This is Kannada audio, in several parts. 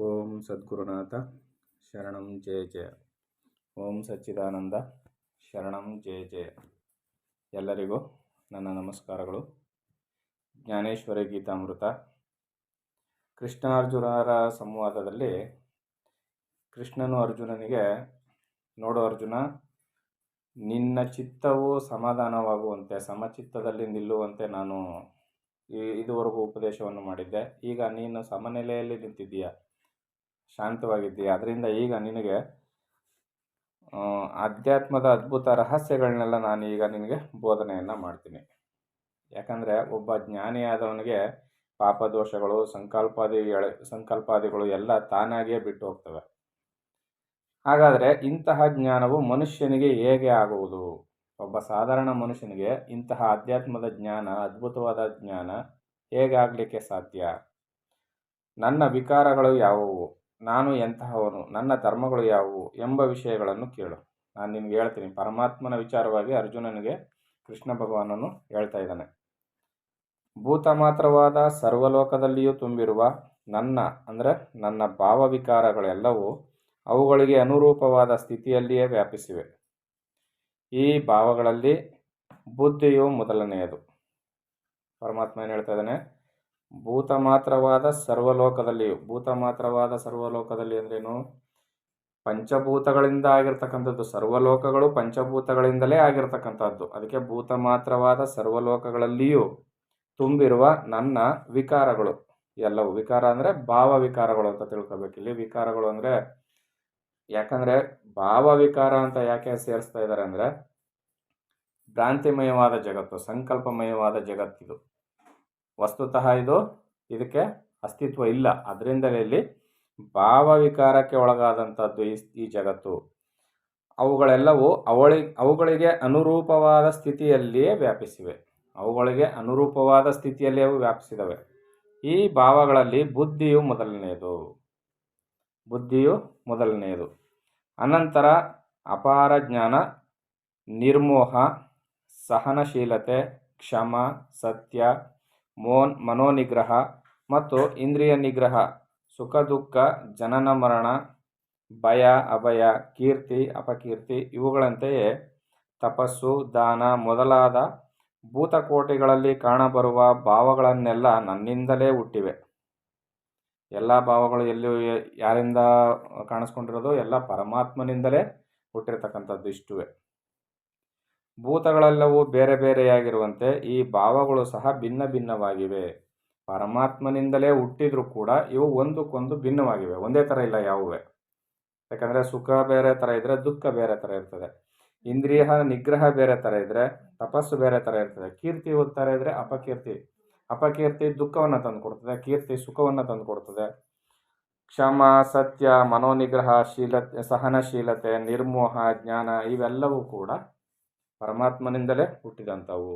ಓಂ ಸದ್ಗುರುನಾಥ ಶರಣಂ ಜಯ ಜಯ. ಓಂ ಸಚ್ಚಿದಾನಂದ ಶರಣಂ ಜಯ ಜಯ. ಎಲ್ಲರಿಗೂ ನನ್ನ ನಮಸ್ಕಾರಗಳು. ಜ್ಞಾನೇಶ್ವರಿ ಗೀತಾಮೃತ ಕೃಷ್ಣಾರ್ಜುನರ ಸಂವಾದದಲ್ಲಿ ಕೃಷ್ಣನು ಅರ್ಜುನನಿಗೆ, ನೋಡು ಅರ್ಜುನ, ನಿನ್ನ ಚಿತ್ತವು ಸಮಾಧಾನವಾಗುವಂತೆ ಸಮಚಿತ್ತದಲ್ಲಿ ನಿಲ್ಲುವಂತೆ ನಾನು ಇದುವರೆಗೂ ಉಪದೇಶವನ್ನು ಮಾಡಿದ್ದೆ. ಈಗ ನೀನು ಸಮನೆಲೆಯಲ್ಲಿ ನಿಂತಿದ್ದೀಯ, ಶಾಂತವಾಗಿದ್ದೀಯ. ಅದರಿಂದ ಈಗ ನಿನಗೆ ಆಧ್ಯಾತ್ಮದ ಅದ್ಭುತ ರಹಸ್ಯಗಳನ್ನೆಲ್ಲ ನಾನು ಈಗ ನಿನಗೆ ಬೋಧನೆಯನ್ನು ಮಾಡ್ತೀನಿ. ಯಾಕಂದರೆ ಒಬ್ಬ ಜ್ಞಾನಿಯಾದವನಿಗೆ ಪಾಪದೋಷಗಳು ಸಂಕಲ್ಪಾದಿಗಳು ಎಲ್ಲ ತಾನಾಗಿಯೇ ಬಿಟ್ಟು ಹೋಗ್ತವೆ. ಹಾಗಾದರೆ ಇಂತಹ ಜ್ಞಾನವು ಮನುಷ್ಯನಿಗೆ ಹೇಗೆ ಆಗುವುದು? ಒಬ್ಬ ಸಾಧಾರಣ ಮನುಷ್ಯನಿಗೆ ಇಂತಹ ಆಧ್ಯಾತ್ಮದ ಜ್ಞಾನ, ಅದ್ಭುತವಾದ ಜ್ಞಾನ ಹೇಗೆ ಆಗಲಿಕ್ಕೆ ಸಾಧ್ಯ? ನನ್ನ ವಿಕಾರಗಳು ಯಾವುವು? ನಾನು ಎಂತಹವನು? ನನ್ನ ಧರ್ಮಗಳು ಯಾವುವು? ಎಂಬ ವಿಷಯಗಳನ್ನು ಕೇಳು. ನಾನು ನಿನಗೆ ಹೇಳ್ತೀನಿ. ಪರಮಾತ್ಮನ ವಿಚಾರವಾಗಿ ಅರ್ಜುನನಿಗೆ ಕೃಷ್ಣ ಭಗವಾನನು ಹೇಳ್ತಾ ಇದ್ದಾನೆ. ಭೂತ ಮಾತ್ರವಾದ ಸರ್ವಲೋಕದಲ್ಲಿಯೂ ತುಂಬಿರುವ ನನ್ನ ಭಾವವಿಕಾರಗಳೆಲ್ಲವೂ ಅವುಗಳಿಗೆ ಅನುರೂಪವಾದ ಸ್ಥಿತಿಯಲ್ಲಿಯೇ ವ್ಯಾಪಿಸಿವೆ. ಈ ಭಾವಗಳಲ್ಲಿ ಬುದ್ಧಿಯು ಮೊದಲನೆಯದು. ಪರಮಾತ್ಮ ಏನು ಹೇಳ್ತಾ ಇದ್ದಾನೆ? ಭೂತ ಮಾತ್ರವಾದ ಸರ್ವಲೋಕದಲ್ಲಿ ಅಂದ್ರೇನು? ಪಂಚಭೂತಗಳಿಂದ ಆಗಿರ್ತಕ್ಕಂಥದ್ದು. ಸರ್ವಲೋಕಗಳು ಪಂಚಭೂತಗಳಿಂದಲೇ ಆಗಿರ್ತಕ್ಕಂಥದ್ದು. ಅದಕ್ಕೆ ಭೂತ ಮಾತ್ರವಾದ ಸರ್ವಲೋಕಗಳಲ್ಲಿಯೂ ತುಂಬಿರುವ ನನ್ನ ವಿಕಾರಗಳು ಎಲ್ಲವೂ. ವಿಕಾರ ಅಂದರೆ ಭಾವ ವಿಕಾರಗಳು ಅಂತ ತಿಳ್ಕೊಬೇಕಿಲ್ಲಿ. ವಿಕಾರಗಳು ಅಂದರೆ, ಯಾಕಂದರೆ ಭಾವ ವಿಕಾರ ಅಂತ ಯಾಕೆ ಸೇರಿಸ್ತಾ ಇದ್ದಾರೆ ಅಂದರೆ, ಭ್ರಾಂತಿಮಯವಾದ ಜಗತ್ತು, ಸಂಕಲ್ಪಮಯವಾದ ಜಗತ್ತಿದು. ವಸ್ತುತಃ ಇದಕ್ಕೆ ಅಸ್ತಿತ್ವ ಇಲ್ಲ. ಅದರಿಂದಲೇ ಇಲ್ಲಿ ಭಾವವಿಕಾರಕ್ಕೆ ಒಳಗಾದಂಥದ್ದು ಈ ಜಗತ್ತು. ಅವುಗಳೆಲ್ಲವೂ ಅವುಗಳಿಗೆ ಅನುರೂಪವಾದ ಸ್ಥಿತಿಯಲ್ಲಿಯೇ ವ್ಯಾಪಿಸಿವೆ. ಅವು ವ್ಯಾಪಿಸಿದವೆ. ಈ ಭಾವಗಳಲ್ಲಿ ಬುದ್ಧಿಯು ಮೊದಲನೆಯದು. ಅನಂತರ ಅಪಾರ ಜ್ಞಾನ, ನಿರ್ಮೋಹ, ಸಹನಶೀಲತೆ, ಕ್ಷಮ, ಸತ್ಯ, ಮನೋನಿಗ್ರಹ ಮತ್ತು ಇಂದ್ರಿಯ ನಿಗ್ರಹ, ಸುಖ ದುಃಖ, ಜನನ ಮರಣ, ಭಯ ಅಭಯ, ಕೀರ್ತಿ ಅಪಕೀರ್ತಿ, ಇವುಗಳಂತೆಯೇ ತಪಸ್ಸು, ದಾನ ಮೊದಲಾದ ಭೂತಕೋಟಿಗಳಲ್ಲಿ ಕಾಣಬರುವ ಭಾವಗಳನ್ನೆಲ್ಲ ನನ್ನಿಂದಲೇ ಹುಟ್ಟಿವೆ. ಎಲ್ಲ ಭಾವಗಳು ಯಾರಿಂದ ಕಾಣಿಸ್ಕೊಂಡಿರೋದು? ಎಲ್ಲ ಪರಮಾತ್ಮನಿಂದಲೇ ಹುಟ್ಟಿರ್ತಕ್ಕಂಥದ್ದು. ಇಷ್ಟುವೆ. ಭೂತಗಳೆಲ್ಲವೂ ಬೇರೆ ಬೇರೆಯಾಗಿರುವಂತೆ ಈ ಭಾವಗಳು ಸಹ ಭಿನ್ನ ಭಿನ್ನವಾಗಿವೆ. ಪರಮಾತ್ಮನಿಂದಲೇ ಹುಟ್ಟಿದ್ರೂ ಕೂಡ ಇವು ಒಂದಕ್ಕೊಂದು ಭಿನ್ನವಾಗಿವೆ. ಒಂದೇ ಥರ ಇಲ್ಲ ಯಾವುವೇ. ಯಾಕಂದರೆ ಸುಖ ಬೇರೆ ಥರ ಇದ್ದರೆ ದುಃಖ ಬೇರೆ ಥರ ಇರ್ತದೆ. ಇಂದ್ರಿಯ ನಿಗ್ರಹ ಬೇರೆ ಥರ ಇದ್ದರೆ ತಪಸ್ಸು ಬೇರೆ ಥರ ಇರ್ತದೆ. ಕೀರ್ತಿ ಒಂದು ಥರ ಇದ್ದರೆ ಅಪಕೀರ್ತಿ ದುಃಖವನ್ನು ತಂದು ಕೊಡ್ತದೆ, ಕೀರ್ತಿ ಸುಖವನ್ನು ತಂದು ಕೊಡ್ತದೆ. ಕ್ಷಮ, ಸತ್ಯ, ಮನೋನಿಗ್ರಹ, ಸಹನಶೀಲತೆ, ನಿರ್ಮೋಹ, ಜ್ಞಾನ ಇವೆಲ್ಲವೂ ಕೂಡ ಪರಮಾತ್ಮನಿಂದಲೇ ಹುಟ್ಟಿದಂಥವು.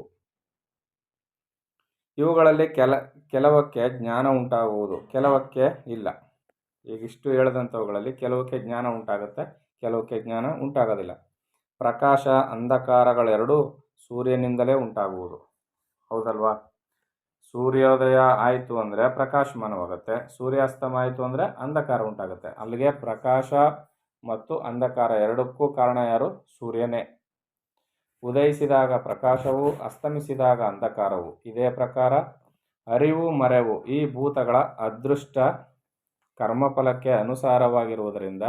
ಇವುಗಳಲ್ಲಿ ಕೆಲವಕ್ಕೆ ಜ್ಞಾನ ಉಂಟಾಗುವುದು, ಕೆಲವಕ್ಕೆ ಇಲ್ಲ. ಈಗಿಷ್ಟು ಹೇಳಿದಂಥವುಗಳಲ್ಲಿ ಕೆಲವಕ್ಕೆ ಜ್ಞಾನ ಉಂಟಾಗುತ್ತೆ, ಕೆಲವಕ್ಕೆ ಜ್ಞಾನ ಉಂಟಾಗೋದಿಲ್ಲ. ಪ್ರಕಾಶ, ಅಂಧಕಾರಗಳೆರಡೂ ಸೂರ್ಯನಿಂದಲೇ ಉಂಟಾಗುವುದು. ಹೌದಲ್ವಾ? ಸೂರ್ಯೋದಯ ಆಯಿತು ಅಂದರೆ ಪ್ರಕಾಶಮಾನವಾಗುತ್ತೆ, ಸೂರ್ಯಾಸ್ತಮ ಆಯಿತು ಅಂದರೆ ಅಂಧಕಾರ ಉಂಟಾಗುತ್ತೆ. ಅಲ್ಲಿಗೆ ಪ್ರಕಾಶ ಮತ್ತು ಅಂಧಕಾರ ಎರಡಕ್ಕೂ ಕಾರಣ ಯಾರು? ಸೂರ್ಯನೇ. ಉದಯಿಸಿದಾಗ ಪ್ರಕಾಶವು, ಅಸ್ತಮಿಸಿದಾಗ ಅಂಧಕಾರವು. ಇದೇ ಪ್ರಕಾರ ಅರಿವು ಮರೆವು ಈ ಭೂತಗಳ ಅದೃಷ್ಟ ಕರ್ಮಫಲಕ್ಕೆ ಅನುಸಾರವಾಗಿರುವುದರಿಂದ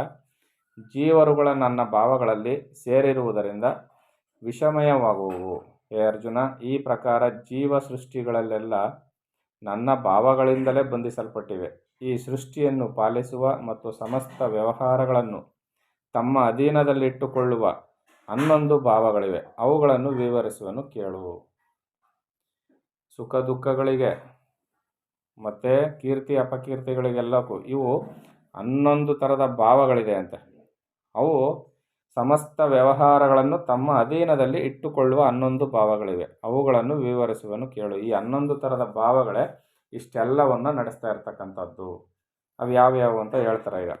ಜೀವರುಗಳ ನನ್ನ ಭಾವಗಳಲ್ಲಿ ಸೇರಿರುವುದರಿಂದ ವಿಷಮಯವಾಗುವು. ಹೇ ಅರ್ಜುನ, ಈ ಪ್ರಕಾರ ಜೀವ ಸೃಷ್ಟಿಗಳಲ್ಲೆಲ್ಲ ನನ್ನ ಭಾವಗಳಿಂದಲೇ ಬಂಧಿಸಲ್ಪಟ್ಟಿವೆ. ಈ ಸೃಷ್ಟಿಯನ್ನು ಪಾಲಿಸುವ ಮತ್ತು ಸಮಸ್ತ ವ್ಯವಹಾರಗಳನ್ನು ತಮ್ಮ ಅಧೀನದಲ್ಲಿಟ್ಟುಕೊಳ್ಳುವ 11 ಭಾವಗಳಿವೆ. ಅವುಗಳನ್ನು ವಿವರಿಸುವನು ಕೇಳು. ಸುಖ ದುಃಖಗಳಿಗೆ ಮತ್ತು ಕೀರ್ತಿ ಅಪಕೀರ್ತಿಗಳಿಗೆಲ್ಲಕ್ಕೂ ಇವು 11 ಥರದ ಭಾವಗಳಿದೆ ಅಂತೆ. ಅವು ಸಮಸ್ತ ವ್ಯವಹಾರಗಳನ್ನು ತಮ್ಮ ಅಧೀನದಲ್ಲಿ ಇಟ್ಟುಕೊಳ್ಳುವ 11 ಭಾವಗಳಿವೆ. ಅವುಗಳನ್ನು ವಿವರಿಸುವನು ಕೇಳು. ಈ 11 ಥರದ ಭಾವಗಳೇ ಇಷ್ಟೆಲ್ಲವನ್ನು ನಡೆಸ್ತಾ ಇರ್ತಕ್ಕಂಥದ್ದು. ಅವು ಯಾವ್ಯಾವು ಅಂತ ಹೇಳ್ತಾರೆ ಈಗ.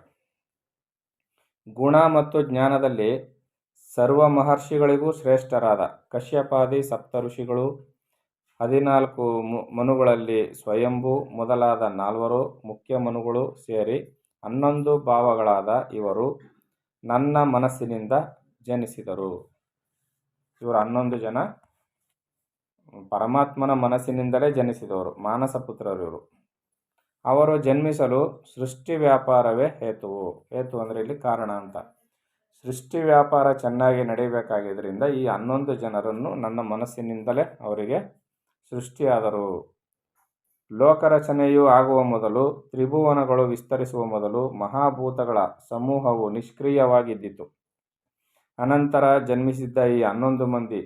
ಗುಣ ಮತ್ತು ಜ್ಞಾನದಲ್ಲಿ ಸರ್ವ ಮಹರ್ಷಿಗಳಿಗೂ ಶ್ರೇಷ್ಠರಾದ ಕಶ್ಯಪಾದಿ ಸಪ್ತಋಷಿಗಳು, 14 ಮನುಗಳಲ್ಲಿ ಸ್ವಯಂಭೂ ಮೊದಲಾದ 4 ಮುಖ್ಯ ಮನುಗಳು ಸೇರಿ 11 ಭಾವಗಳಾದ ಇವರು ನನ್ನ ಮನಸ್ಸಿನಿಂದ ಜನಿಸಿದರು. ಇವರು 11 ಜನ ಪರಮಾತ್ಮನ ಮನಸ್ಸಿನಿಂದಲೇ ಜನಿಸಿದವರು, ಮಾನಸ ಪುತ್ರರು ಇವರು. ಅವರು ಜನ್ಮಿಸಲು ಸೃಷ್ಟಿ ವ್ಯಾಪಾರವೇ ಹೇತುವು. ಹೇತು ಅಂದರೆ ಇಲ್ಲಿ ಕಾರಣ ಅಂತ. ಸೃಷ್ಟಿ ವ್ಯಾಪಾರ ಚೆನ್ನಾಗಿ ನಡೀಬೇಕಾಗಿದ್ದರಿಂದ ಈ 11 ಜನರನ್ನು ನನ್ನ ಮನಸ್ಸಿನಿಂದಲೇ ಅವರಿಗೆ ಸೃಷ್ಟಿಯಾದರು. ಲೋಕರಚನೆಯು ಆಗುವ ಮೊದಲು, ತ್ರಿಭುವನಗಳು ವಿಸ್ತರಿಸುವ ಮೊದಲು ಮಹಾಭೂತಗಳ ಸಮೂಹವು ನಿಷ್ಕ್ರಿಯವಾಗಿದ್ದಿತು. ಅನಂತರ ಜನ್ಮಿಸಿದ್ದ ಈ 11 ಮಂದಿ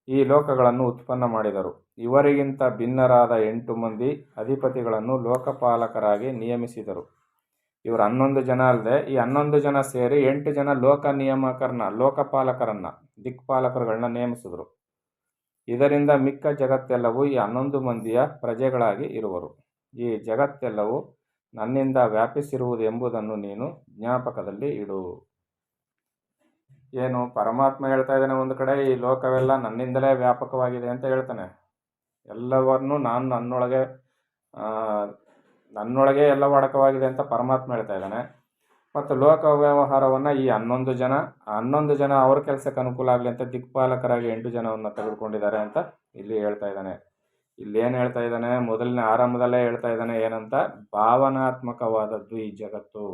ಈ ಲೋಕಗಳನ್ನು ಉತ್ಪನ್ನ ಮಾಡಿದರು. ಇವರಿಗಿಂತ ಭಿನ್ನರಾದ 8 ಮಂದಿ ಅಧಿಪತಿಗಳನ್ನು ಲೋಕಪಾಲಕರಾಗಿ ನಿಯಮಿಸಿದರು. ಇವರು 11 ಜನ ಅಲ್ಲದೆ ಈ 11 ಜನ ಸೇರಿ 8 ಜನ ಲೋಕಪಾಲಕರನ್ನ ದಿಕ್ಪಾಲಕರುಗಳನ್ನ ನೇಮಿಸಿದರು. ಇದರಿಂದ ಮಿಕ್ಕ ಜಗತ್ತೆಲ್ಲವೂ ಈ 11 ಮಂದಿಯ ಪ್ರಜೆಗಳಾಗಿ ಇರುವರು. ಈ ಜಗತ್ತೆಲ್ಲವೂ ನನ್ನಿಂದ ವ್ಯಾಪಿಸಿರುವುದು ಎಂಬುದನ್ನು ನೀನು ಜ್ಞಾಪಕದಲ್ಲಿ ಇಡು. ಏನು ಪರಮಾತ್ಮ ಹೇಳ್ತಾ ಇದ್ದಾನೆ, ಒಂದು ಕಡೆ ಈ ಲೋಕವೆಲ್ಲ ನನ್ನಿಂದಲೇ ವ್ಯಾಪಕವಾಗಿದೆ ಅಂತ ಹೇಳ್ತಾನೆ. ಎಲ್ಲವನ್ನೂ ನಾನು ನನ್ನೊಳಗೆ ಎಲ್ಲವೂ ಅಡಕವಾಗಿದೆ ಅಂತ ಪರಮಾತ್ಮ ಹೇಳ್ತಾ ಇದ್ದಾನೆ. ಮತ್ತು ಲೋಕ ವ್ಯವಹಾರವನ್ನು ಈ 11 ಜನ ಅವ್ರ ಕೆಲಸಕ್ಕೆ ಅನುಕೂಲ ಆಗಲಿ ಅಂತ ದಿಕ್ಪಾಲಕರಾಗಿ 8 ಜನವನ್ನು ತೆಗೆದುಕೊಂಡಿದ್ದಾರೆ ಅಂತ ಇಲ್ಲಿ ಹೇಳ್ತಾ ಇದ್ದಾನೆ. ಇಲ್ಲಿ ಏನು ಹೇಳ್ತಾ ಇದ್ದಾನೆ, ಮೊದಲನೇ ಆರಂಭದಲ್ಲೇ ಹೇಳ್ತಾ ಇದ್ದಾನೆ ಏನಂತ, ಭಾವನಾತ್ಮಕವಾದದ್ದು ಈ ಜಗತ್ತು,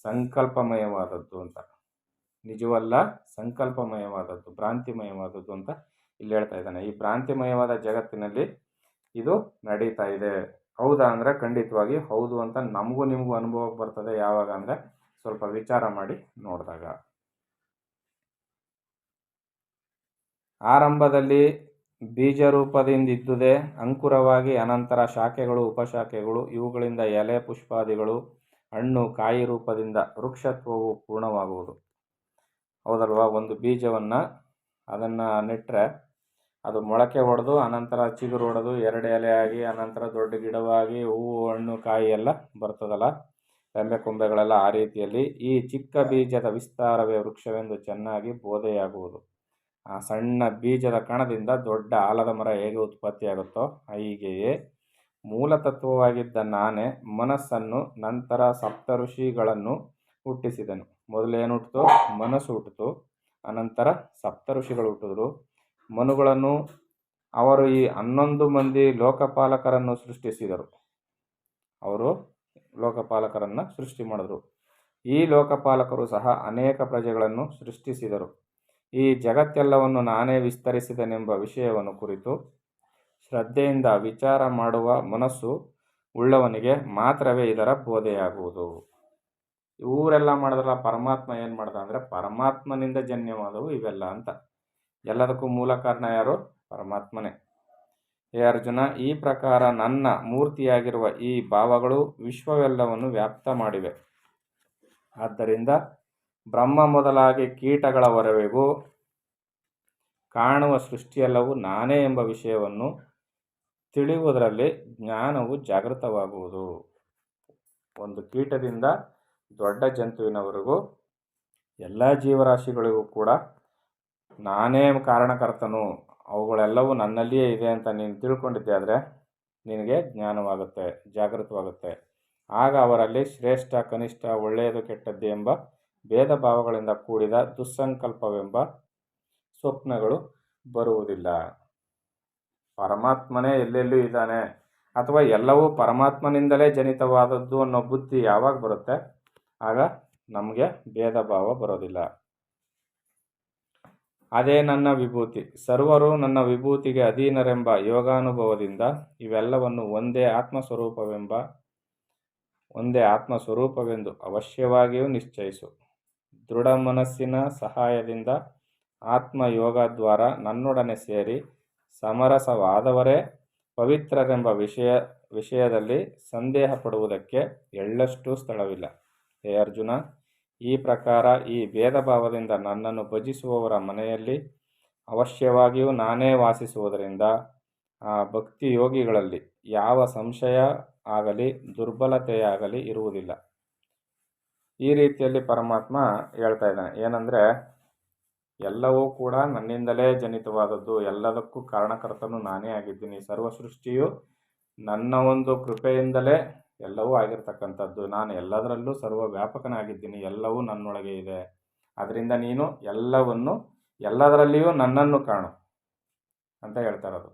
ಸಂಕಲ್ಪಮಯವಾದದ್ದು ಅಂತ. ನಿಜವಲ್ಲ, ಸಂಕಲ್ಪಮಯವಾದದ್ದು, ಭ್ರಾಂತಿಮಯವಾದದ್ದು ಅಂತ ಇಲ್ಲಿ ಹೇಳ್ತಾ ಇದ್ದಾನೆ. ಈ ಭ್ರಾಂತಿಮಯವಾದ ಜಗತ್ತಿನಲ್ಲಿ ಇದು ನಡೀತಾ ಇದೆ. ಹೌದಾ ಅಂದರೆ ಖಂಡಿತವಾಗಿ ಹೌದು ಅಂತ ನಮಗೂ ನಿಮಗೂ ಅನುಭವಕ್ಕೆ ಬರ್ತದೆ. ಯಾವಾಗ ಅಂದರೆ ಸ್ವಲ್ಪ ವಿಚಾರ ಮಾಡಿ ನೋಡಿದಾಗ. ಆರಂಭದಲ್ಲಿ ಬೀಜ ರೂಪದಿಂದಿದ್ದುದೇ ಅಂಕುರವಾಗಿ, ಅನಂತರ ಶಾಖೆಗಳು, ಉಪಶಾಖೆಗಳು, ಇವುಗಳಿಂದ ಎಲೆ, ಪುಷ್ಪಾದಿಗಳು, ಹಣ್ಣು, ಕಾಯಿ ರೂಪದಿಂದ ವೃಕ್ಷತ್ವವು ಪೂರ್ಣವಾಗುವುದು. ಹೌದಲ್ವಾ? ಒಂದು ಬೀಜವನ್ನು ಅದನ್ನು ನೆಟ್ಟರೆ ಅದು ಮೊಳಕೆ ಹೊಡೆದು ಅನಂತರ ಚಿಗುರು ಹೊಡೆದು 2 ಎಲೆ ಆಗಿ ಅನಂತರ ದೊಡ್ಡ ಗಿಡವಾಗಿ ಹೂವು, ಹಣ್ಣು, ಕಾಯಿ ಎಲ್ಲ ಬರ್ತದಲ್ಲ, ರೆಂಬೆ ಕೊಂಬೆಗಳೆಲ್ಲ. ಆ ರೀತಿಯಲ್ಲಿ ಈ ಚಿಕ್ಕ ಬೀಜದ ವಿಸ್ತಾರವೇ ವೃಕ್ಷವೆಂದು ಚೆನ್ನಾಗಿ ಬೋಧೆಯಾಗುವುದು. ಆ ಸಣ್ಣ ಬೀಜದ ಕಣದಿಂದ ದೊಡ್ಡ ಆಲದ ಮರ ಹೇಗೆ ಉತ್ಪತ್ತಿಯಾಗುತ್ತೋ ಹೀಗೆಯೇ ಮೂಲತತ್ವವಾಗಿದ್ದ ನಾನೇ ಮನಸ್ಸನ್ನು ನಂತರ ಸಪ್ತಋಷಿಗಳನ್ನು ಹುಟ್ಟಿಸಿದನು. ಮೊದಲೇನು ಹುಟ್ಟಿತು? ಮನಸ್ಸು ಹುಟ್ಟಿತು. ಅನಂತರ ಸಪ್ತಋಷಿಗಳು ಹುಟ್ಟಿದ್ರು. ಮನುಗಳನ್ನು ಅವರು ಈ 11 ಮಂದಿ ಲೋಕಪಾಲಕರನ್ನು ಸೃಷ್ಟಿಸಿದರು. ಅವರು ಲೋಕಪಾಲಕರನ್ನು ಸೃಷ್ಟಿ ಮಾಡಿದ್ರು. ಈ ಲೋಕಪಾಲಕರು ಸಹ ಅನೇಕ ಪ್ರಜೆಗಳನ್ನು ಸೃಷ್ಟಿಸಿದರು. ಈ ಜಗತ್ತೆಲ್ಲವನ್ನು ನಾನೇ ವಿಸ್ತರಿಸಿದನೆಂಬ ವಿಷಯವನ್ನು ಕುರಿತು ಶ್ರದ್ಧೆಯಿಂದ ವಿಚಾರ ಮಾಡುವ ಮನಸ್ಸು ಉಳ್ಳವನಿಗೆ ಮಾತ್ರವೇ ಇದರ ಬೋಧೆಯಾಗುವುದು. ಇವರೆಲ್ಲ ಮಾಡಿದ್ರಲ್ಲ, ಪರಮಾತ್ಮ ಏನು ಮಾಡ್ದ ಅಂದರೆ ಪರಮಾತ್ಮನಿಂದ ಜನ್ಯವಾದವು ಇವೆಲ್ಲ ಅಂತ. ಎಲ್ಲದಕ್ಕೂ ಮೂಲ ಕಾರಣ ಯಾರು? ಪರಮಾತ್ಮನೇ. ಹೇ ಅರ್ಜುನ, ಈ ಪ್ರಕಾರ ನನ್ನ ಮೂರ್ತಿಯಾಗಿರುವ ಈ ಭಾವಗಳು ವಿಶ್ವವೆಲ್ಲವನ್ನು ವ್ಯಾಪ್ತ ಮಾಡಿವೆ. ಆದ್ದರಿಂದ ಬ್ರಹ್ಮ ಮೊದಲಾಗಿ ಕೀಟಗಳವರೆಗೂ ಕಾಣುವ ಸೃಷ್ಟಿಯೆಲ್ಲವೂ ನಾನೇ ಎಂಬ ವಿಷಯವನ್ನು ತಿಳಿಯುವುದರಲ್ಲಿ ಜ್ಞಾನವು ಜಾಗೃತವಾಗುವುದು. ಒಂದು ಕೀಟದಿಂದ ದೊಡ್ಡ ಜಂತುವಿನವರೆಗೂ ಎಲ್ಲ ಜೀವರಾಶಿಗಳಿಗೂ ಕೂಡ ನಾನೇ ಕಾರಣಕರ್ತನು, ಅವುಗಳೆಲ್ಲವೂ ನನ್ನಲ್ಲಿಯೇ ಇದೆ ಅಂತ ನೀನು ತಿಳ್ಕೊಂಡಿದ್ದೆ ಆದರೆ ನಿನಗೆ ಜ್ಞಾನವಾಗುತ್ತೆ, ಜಾಗೃತವಾಗುತ್ತೆ. ಆಗ ಅವರಲ್ಲಿ ಶ್ರೇಷ್ಠ, ಕನಿಷ್ಠ, ಒಳ್ಳೆಯದು, ಕೆಟ್ಟದ್ದು ಎಂಬ ಭೇದ ಭಾವಗಳಿಂದ ಕೂಡಿದ ದುಸ್ಸಂಕಲ್ಪವೆಂಬ ಸ್ವಪ್ನಗಳು ಬರುವುದಿಲ್ಲ. ಪರಮಾತ್ಮನೇ ಎಲ್ಲೆಲ್ಲೂ ಇದ್ದಾನೆ ಅಥವಾ ಎಲ್ಲವೂ ಪರಮಾತ್ಮನಿಂದಲೇ ಜನಿತವಾದದ್ದು ಅನ್ನೋ ಬುದ್ಧಿ ಯಾವಾಗ ಬರುತ್ತೆ, ಆಗ ನಮಗೆ ಭೇದ ಭಾವ ಬರೋದಿಲ್ಲ. ಅದೇ ನನ್ನ ವಿಭೂತಿ. ಸರ್ವರು ನನ್ನ ವಿಭೂತಿಗೆ ಅಧೀನರೆಂಬ ಯೋಗಾನುಭವದಿಂದ ಇವೆಲ್ಲವನ್ನು ಒಂದೇ ಆತ್ಮಸ್ವರೂಪವೆಂದು ಅವಶ್ಯವಾಗಿಯೂ ನಿಶ್ಚಯಿಸು. ದೃಢ ಮನಸ್ಸಿನ ಸಹಾಯದಿಂದ ಆತ್ಮಯೋಗದ್ವಾರ ನನ್ನೊಡನೆ ಸೇರಿ ಸಮರಸವಾದವರೇ ಪವಿತ್ರರೆಂಬ ವಿಷಯದಲ್ಲಿ ಸಂದೇಹ ಪಡುವುದಕ್ಕೆ ಎಳ್ಳಷ್ಟೂ ಸ್ಥಳವಿಲ್ಲ. ಹೇ ಅರ್ಜುನ, ಈ ಪ್ರಕಾರ ಈ ಭೇದ ಭಾವದಿಂದ ನನ್ನನ್ನು ಭಜಿಸುವವರ ಮನೆಯಲ್ಲಿ ಅವಶ್ಯವಾಗಿಯೂ ನಾನೇ ವಾಸಿಸುವುದರಿಂದ ಆ ಭಕ್ತಿ ಯೋಗಿಗಳಲ್ಲಿ ಯಾವ ಸಂಶಯ ಆಗಲಿ ದುರ್ಬಲತೆಯಾಗಲಿ ಇರುವುದಿಲ್ಲ. ಈ ರೀತಿಯಲ್ಲಿ ಪರಮಾತ್ಮ ಹೇಳ್ತಾ ಇದ್ದಾನೆ ಏನಂದರೆ, ಎಲ್ಲವೂ ಕೂಡ ನನ್ನಿಂದಲೇ ಜನಿತವಾದದ್ದು, ಎಲ್ಲದಕ್ಕೂ ಕಾರಣಕರ್ತನು ನಾನೇ ಆಗಿದ್ದೀನಿ. ಸರ್ವ ಸೃಷ್ಟಿಯು ನನ್ನ ಒಂದು ಕೃಪೆಯಿಂದಲೇ ಎಲ್ಲವೂ ಆಗಿರ್ತಕ್ಕಂಥದ್ದು. ನಾನು ಎಲ್ಲದರಲ್ಲೂ ಸರ್ವವ್ಯಾಪಕನಾಗಿದ್ದೀನಿ, ಎಲ್ಲವೂ ನನ್ನೊಳಗೆ ಇದೆ. ಅದರಿಂದ ನೀನು ಎಲ್ಲದರಲ್ಲಿಯೂ ನನ್ನನ್ನು ಕಾಣು ಅಂತ ಹೇಳ್ತಾರದು.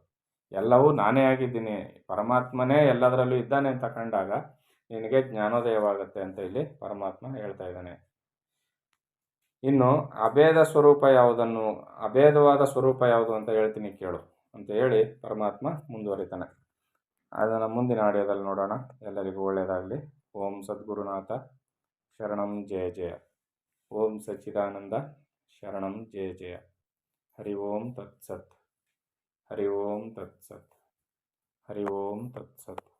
ಎಲ್ಲವೂ ನಾನೇ ಆಗಿದ್ದೀನಿ, ಪರಮಾತ್ಮನೇ ಎಲ್ಲದರಲ್ಲೂ ಇದ್ದಾನೆ ಅಂತ ಕಂಡಾಗ ನಿನಗೆ ಜ್ಞಾನೋದಯವಾಗುತ್ತೆ ಅಂತ ಇಲ್ಲಿ ಪರಮಾತ್ಮ ಹೇಳ್ತಾ ಇದ್ದಾನೆ. ಇನ್ನು ಅಭೇದವಾದ ಸ್ವರೂಪ ಯಾವುದು ಅಂತ ಹೇಳ್ತೀನಿ ಕೇಳು ಅಂತ ಹೇಳಿ ಪರಮಾತ್ಮ ಮುಂದುವರಿತಾನೆ. ಅದನ್ನು ಮುಂದಿನ ಆಡಿಯೋದಲ್ಲಿ ನೋಡೋಣ. ಎಲ್ಲರಿಗೂ ಒಳ್ಳೆಯದಾಗಲಿ. ಓಂ ಸದ್ಗುರುನಾಥ ಶರಣಂ ಜಯ ಜಯ. ಓಂ ಸಚ್ಚಿದಾನಂದ ಶರಣಂ ಜಯ ಜಯ. ಹರಿ ಓಂ ತತ್ಸತ್. ಹರಿ ಓಂ ತತ್ಸತ್. ಹರಿ ಓಂ ತತ್ಸತ್.